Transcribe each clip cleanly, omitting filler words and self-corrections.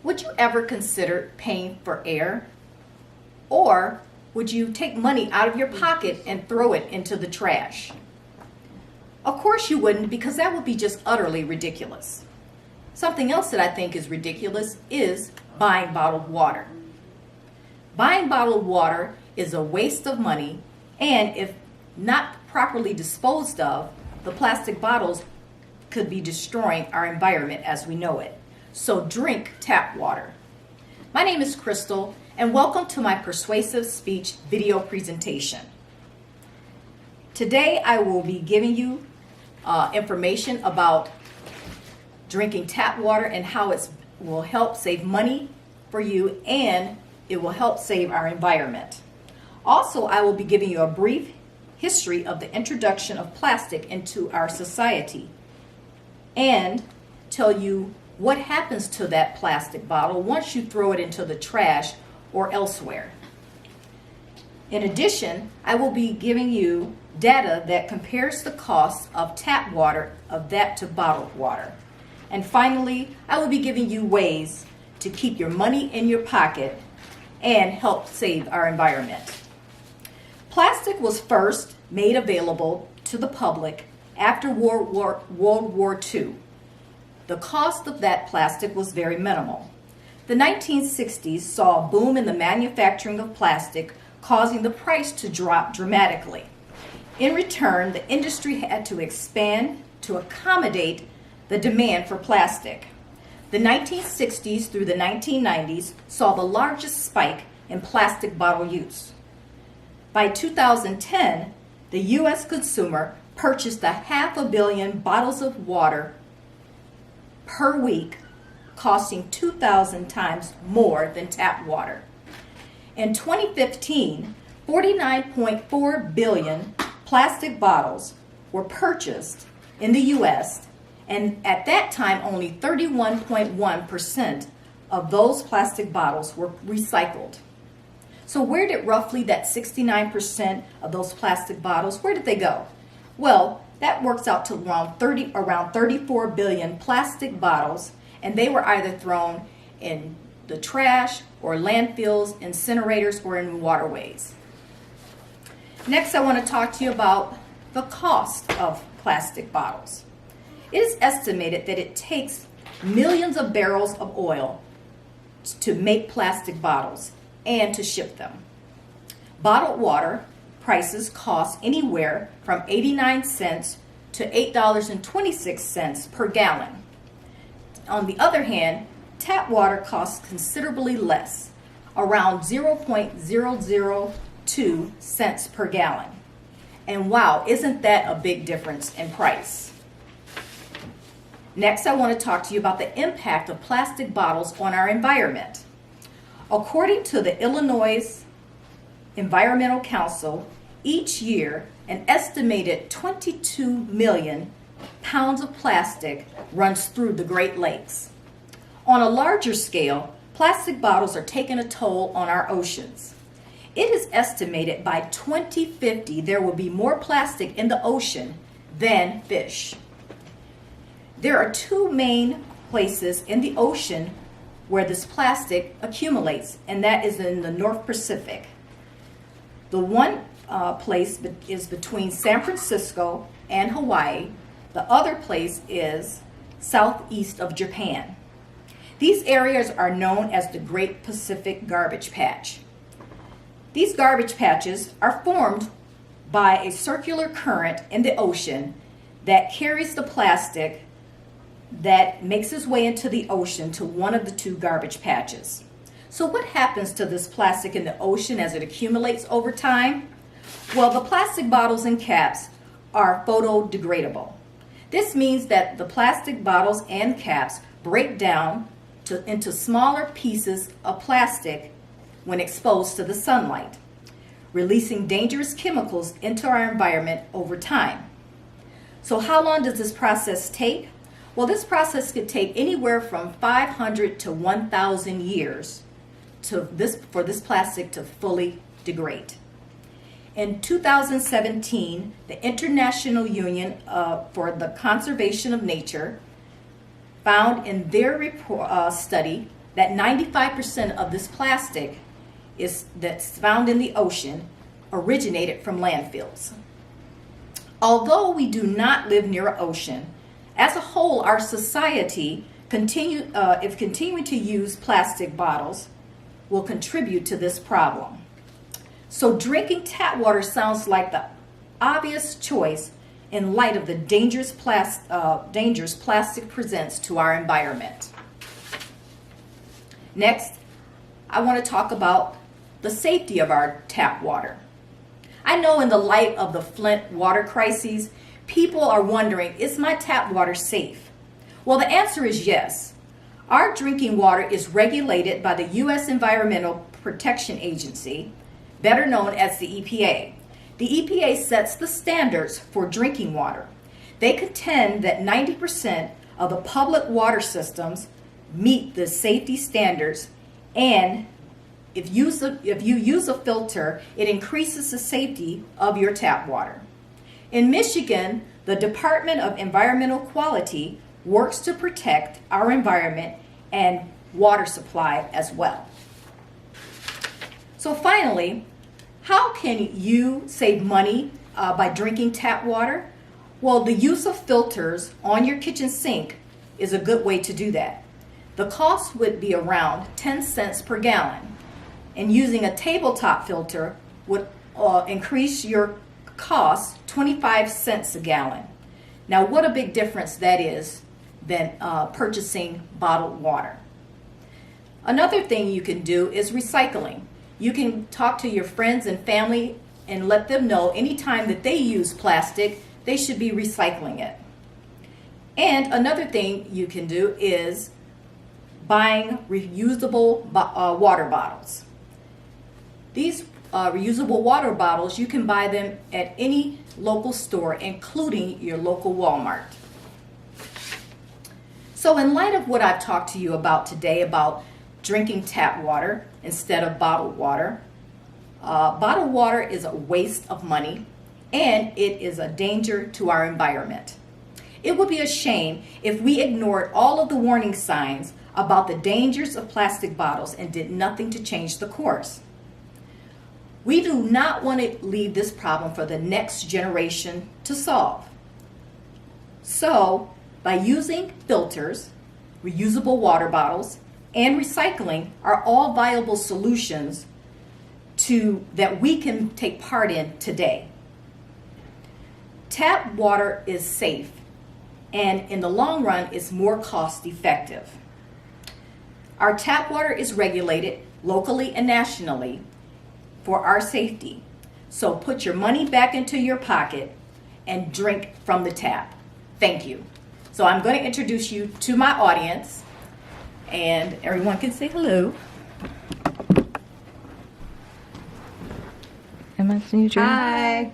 Would you ever consider paying for air? Or would you take money out of your pocket and throw it into the trash? Of course you wouldn't, because that would be just utterly ridiculous. Something else that I think is ridiculous is buying bottled water. Buying bottled water is a waste of money, and if not properly disposed of, the plastic bottles could be destroying our environment as we know it. So drink tap water. My name is Crystal, and welcome to my Persuasive Speech video presentation. Today I will be giving you information about drinking tap water and how it will help save money for you, and it will help save our environment. Also, I will be giving you a brief history of the introduction of plastic into our society and tell you what happens to that plastic bottle once you throw it into the trash or elsewhere. In addition, I will be giving you data that compares the cost of tap water of that to bottled water. And finally, I will be giving you ways to keep your money in your pocket and help save our environment. Plastic was first made available to the public after World War II. The cost of that plastic was very minimal. The 1960s saw a boom in the manufacturing of plastic, causing the price to drop dramatically. In return, the industry had to expand to accommodate the demand for plastic. The 1960s through the 1990s saw the largest spike in plastic bottle use. By 2010, the U.S. consumer purchased 500 million bottles of water per week, costing 2,000 times more than tap water. In 2015, 49.4 billion plastic bottles were purchased in the U.S., and at that time only 31.1% of those plastic bottles were recycled. So where did roughly that 69% of those plastic bottles, where did they go? Well, that works out to around 34 billion plastic bottles, and they were either thrown in the trash or landfills, incinerators, or in waterways. Next, I want to talk to you about the cost of plastic bottles. It is estimated that it takes millions of barrels of oil to make plastic bottles and to ship them. Bottled water prices cost anywhere from 89 cents to $8.26 per gallon. On the other hand, tap water costs considerably less, around 0.002 cents per gallon. And wow, isn't that a big difference in price? Next, I want to talk to you about the impact of plastic bottles on our environment. According to the Illinois Environmental Council, each year an estimated 22 million pounds of plastic runs through the Great Lakes. On a larger scale, plastic bottles are taking a toll on our oceans. It is estimated by 2050 there will be more plastic in the ocean than fish. There are two main places in the ocean where this plastic accumulates, and that is in the North Pacific. The one place is between San Francisco and Hawaii. The other place is southeast of Japan. These areas are known as the Great Pacific Garbage Patch. These garbage patches are formed by a circular current in the ocean that carries the plastic that makes its way into the ocean to one of the two garbage patches. So what happens to this plastic in the ocean as it accumulates over time? Well, the plastic bottles and caps are photodegradable. This means that the plastic bottles and caps break down into smaller pieces of plastic when exposed to the sunlight, releasing dangerous chemicals into our environment over time. So how long does this process take? Well, this process could take anywhere from 500 to 1,000 years for this plastic to fully degrade. In 2017, the International Union for the Conservation of Nature found in their study that 95% of this plastic that's found in the ocean originated from landfills. Although we do not live near an ocean, as a whole, our society if continuing to use plastic bottles will contribute to this problem. So drinking tap water sounds like the obvious choice in light of the dangers plastic presents to our environment. Next, I want to talk about the safety of our tap water. I know in the light of the Flint water crises, people are wondering, is my tap water safe? Well, the answer is yes. Our drinking water is regulated by the U.S. Environmental Protection Agency, better known as the EPA. The EPA sets the standards for drinking water. They contend that 90% of the public water systems meet the safety standards, and if you use a filter, it increases the safety of your tap water. In Michigan, the Department of Environmental Quality works to protect our environment and water supply as well. So finally, how can you save money by drinking tap water? Well, the use of filters on your kitchen sink is a good way to do that. The cost would be around 10 cents per gallon, and using a tabletop filter would increase your cost 25 cents a gallon. Now, what a big difference that is than purchasing bottled water. Another thing you can do is recycling. You can talk to your friends and family and let them know anytime that they use plastic, they should be recycling it. And another thing you can do is buying reusable water bottles. These reusable water bottles, you can buy them at any local store, including your local Walmart. So in light of what I've talked to you about today about drinking tap water instead of bottled water is a waste of money, and it is a danger to our environment. It would be a shame if we ignored all of the warning signs about the dangers of plastic bottles and did nothing to change the course. We do not want to leave this problem for the next generation to solve. So, by using filters, reusable water bottles, and recycling are all viable solutions that we can take part in today. Tap water is safe, and in the long run is more cost effective. Our tap water is regulated locally and nationally for our safety. So put your money back into your pocket and drink from the tap. Thank you. So I'm going to introduce you to my audience, and everyone can say hello. Am I seeing you? Hi.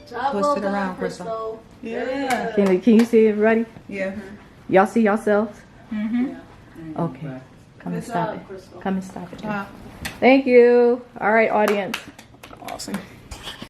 Twist it around, Crystal. Yeah. Can you see everybody? Yeah. Y'all see yourselves? Mm-hmm. Okay. Come and stop it. Come and stop it. Wow. Thank you. All right, audience. Awesome.